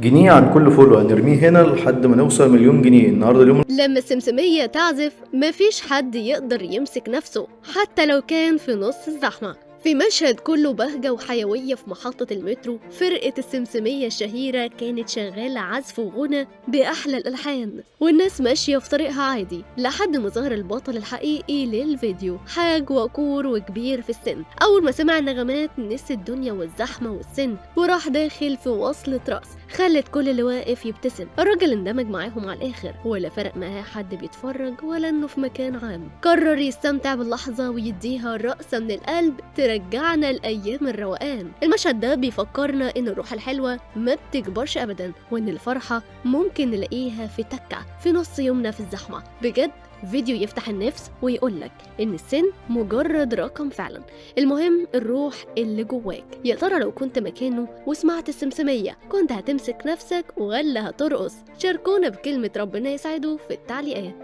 جنيه عن كل فولو، هنرميه هنا لحد ما نوصل مليون جنيه النهارده اليوم. لما السمسمية تعزف مفيش حد يقدر يمسك نفسه حتى لو كان في نص الزحمة. في مشهد كله بهجة وحيوية في محطة المترو، فرقة السمسمية الشهيرة كانت شغالة عزف وغنى بأحلى الألحان، والناس ماشية في طريقها عادي لحد ما ظهر البطل الحقيقي للفيديو، حاج وقور وكبير في السن. أول ما سمع النغمات نسي الدنيا والزحمة والسن وراح داخل في وصلة رقص خلت كل اللي واقف يبتسم. الراجل اندمج معاهم على الآخر ولا فرق معاه حد بيتفرج ولا إنه في مكان عام. قرر يستمتع باللحظة ويديها رقصة من القلب ترجعنا لأيام الروقان. المشهد ده بيفكرنا إن الروح الحلوة ما بتكبرش أبدا، وإن الفرحة ممكن نلاقيها في تكة في نص يومنا في الزحمة. بجد فيديو يفتح النفس ويقولك إن السن مجرد رقم فعلا، المهم الروح اللي جواك. يا ترى لو كنت مكانه وسمعت السمسمية كنت هتمسك نفسك ولا هترقص؟ شاركونا بكلمة ربنا يسعده في التعليقات.